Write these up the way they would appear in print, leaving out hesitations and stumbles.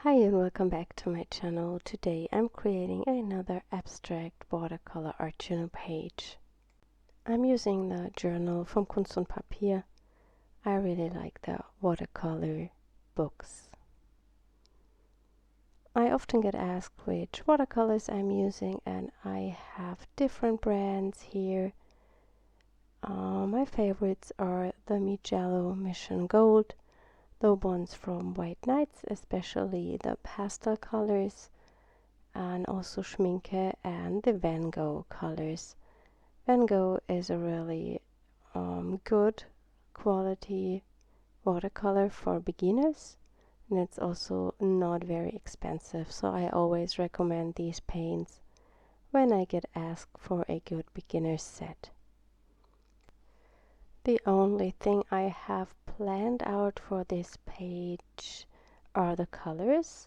Hi and welcome back to my channel. Today I'm creating another abstract watercolor art journal page. I'm using the journal from Kunst and Papier. I really like the watercolor books. I often get asked which watercolors I'm using, and I have different brands here. My favorites are the Mijello Mission Gold, the ones from White Nights, especially the pastel colors, and also Schminke and the vanGogh colors. vanGogh is a really good quality watercolor for beginners, and it's also not very expensive, so I always recommend these paints when I get asked for a good beginner set. The only thing I have planned out for this page are the colors.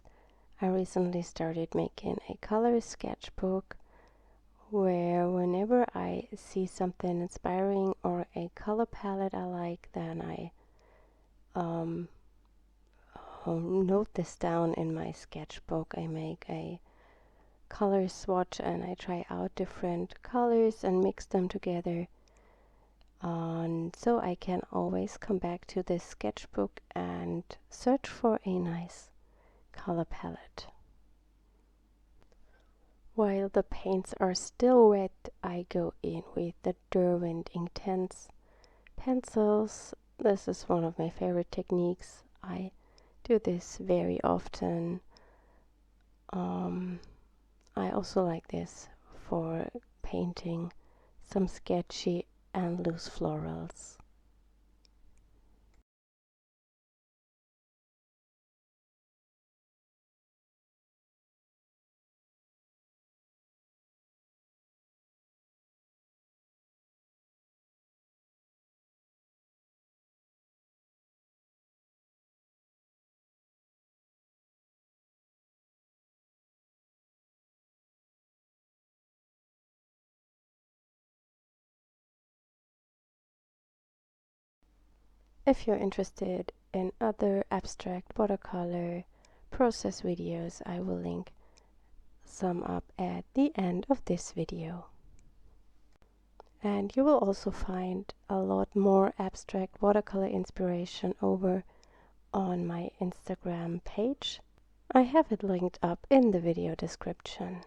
I recently started making a color sketchbook where whenever I see something inspiring or a color palette I like, then I note this down in my sketchbook. I make a color swatch and I try out different colors and mix them together. So I can always come back to this sketchbook and search for a nice color palette. While the paints are still wet, I go in with the Derwent Inktense pencils. This is one of my favorite techniques. I do this very often. I also like this for painting some sketchy and loose florals. If you're interested in other abstract watercolor process videos, I will link some up at the end of this video. And you will also find a lot more abstract watercolor inspiration over on my Instagram page. I have it linked up in the video description.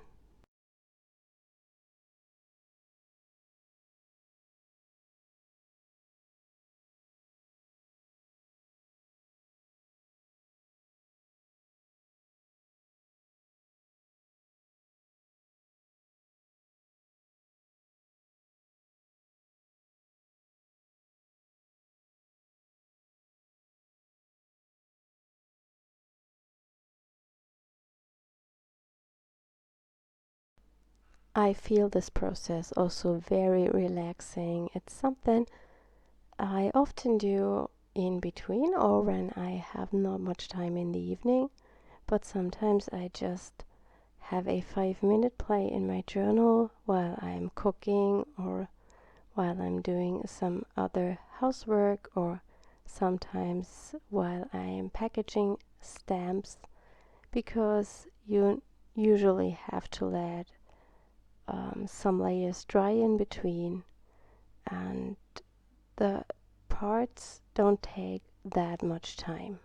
I feel this process also very relaxing. It's something I often do in between or when I have not much time in the evening, but sometimes I just have a 5-minute play in my journal while I'm cooking or while I'm doing some other housework, or sometimes while I am packaging stamps, because you usually have to let some layers dry in between, and the parts don't take that much time.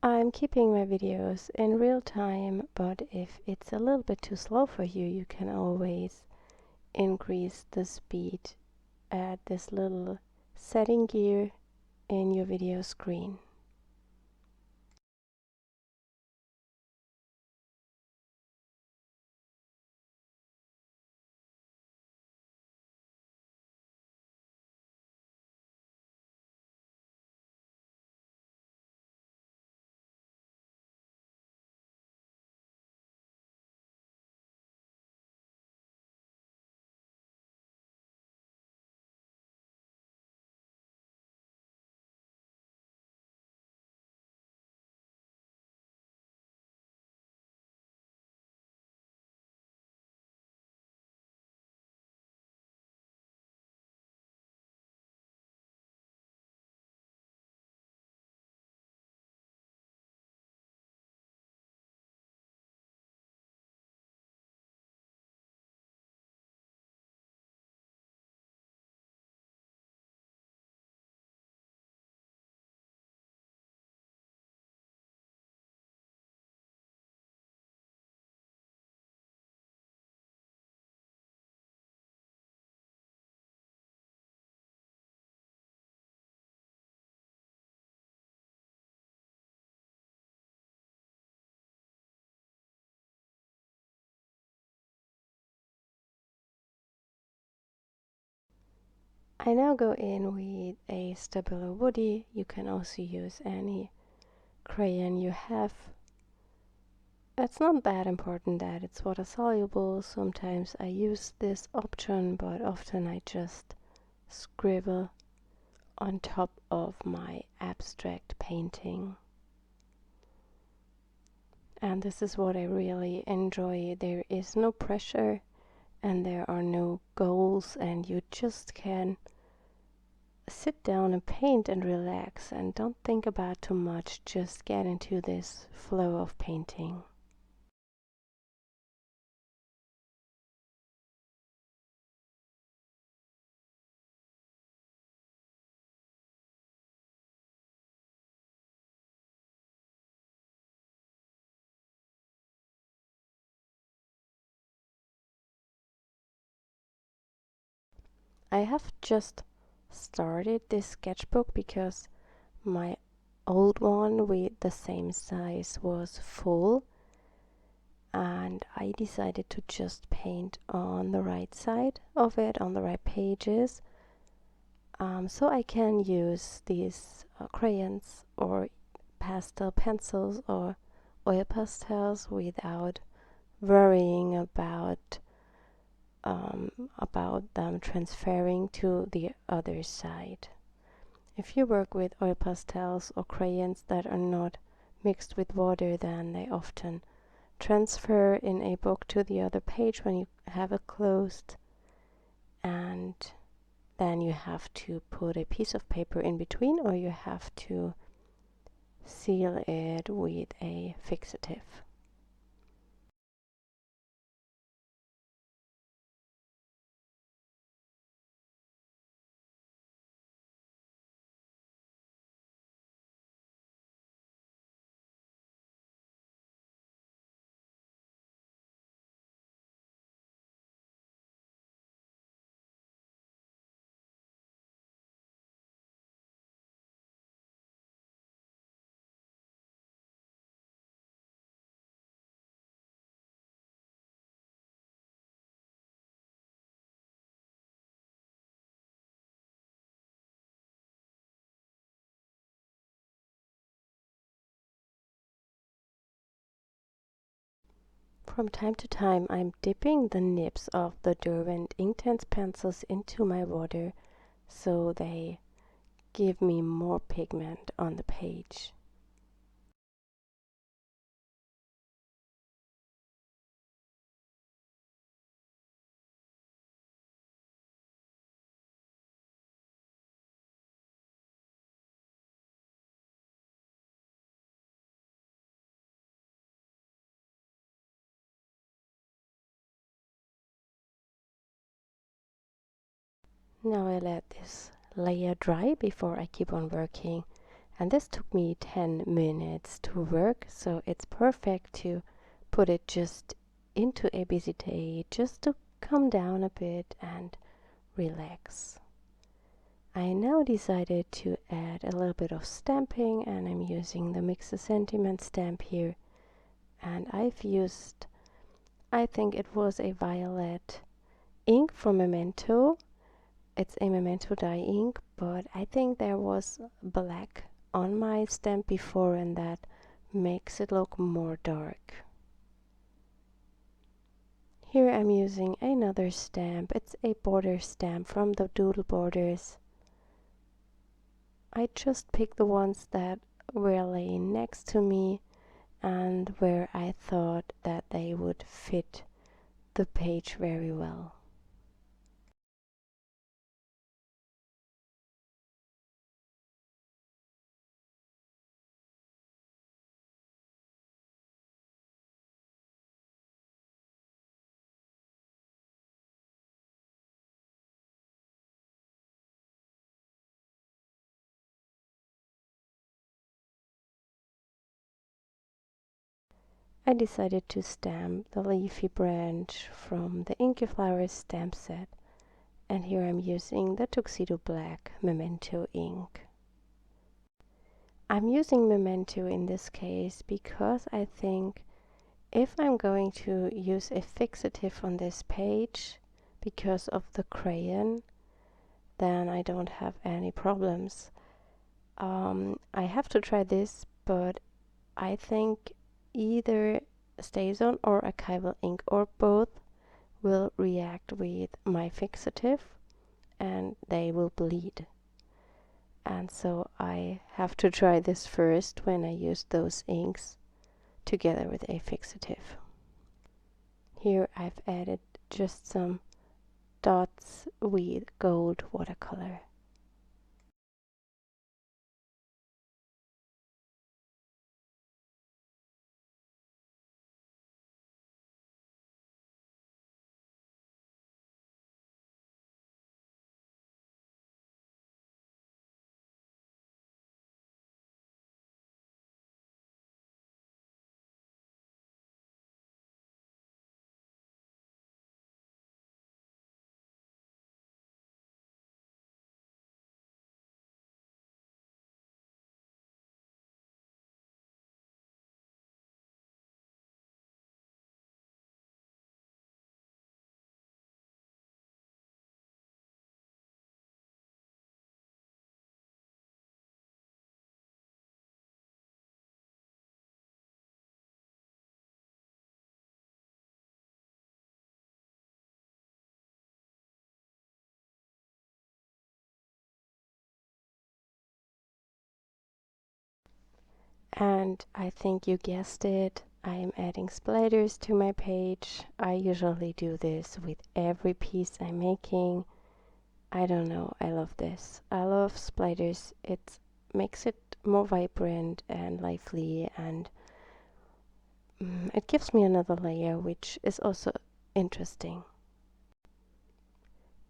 I'm keeping my videos in real time, but if it's a little bit too slow for you, you can always increase the speed at this little setting gear in your video screen. I now go in with a Stabilo Woody. You can also use any crayon you have. It's not that important that it's water soluble. Sometimes I use this option, but often I just scribble on top of my abstract painting. And this is what I really enjoy. There is no pressure and there are no goals, and you just can sit down and paint and relax and don't think about too much. Just get into this flow of painting. I have just started this sketchbook because my old one with the same size was full, and I decided to just paint on the right side of it, on the right pages, so I can use these crayons or pastel pencils or oil pastels without worrying about them transferring to the other side. If you work with oil pastels or crayons that are not mixed with water, then they often transfer in a book to the other page when you have it closed, and then you have to put a piece of paper in between, or you have to seal it with a fixative. From time to time, I'm dipping the nibs of the Derwent Inktense pencils into my water so they give me more pigment on the page. Now I let this layer dry before I keep on working, and this took me 10 minutes to work, so it's perfect to put it just into a busy day, just to calm down a bit and relax. I now decided to add a little bit of stamping, and I'm using the Mix a Sentiment stamp here, and I've used, I think it was a violet ink from Memento. It's a Memento dye ink, but I think there was black on my stamp before, and that makes it look more dark. Here I'm using another stamp. It's a border stamp from the Doodle Borders. I just picked the ones that were laying next to me and where I thought that they would fit the page very well. I decided to stamp the leafy branch from the Inky Flowers stamp set, and here I'm using the Tuxedo Black Memento ink. I'm using Memento in this case because I think if I'm going to use a fixative on this page because of the crayon, then I don't have any problems. I have to try this, but I think either StazOn or archival ink or both will react with my fixative and they will bleed. And so I have to try this first when I use those inks together with a fixative. Here I've added just some dots with gold watercolor. And I think you guessed it, I am adding splatters to my page. I usually do this with every piece I'm making. I don't know, I love this. I love splatters. It makes it more vibrant and lively, and it gives me another layer, which is also interesting.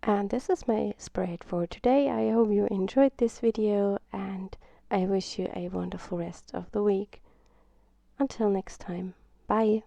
And this is my spread for today. I hope you enjoyed this video, and I wish you a wonderful rest of the week. Until next time, bye!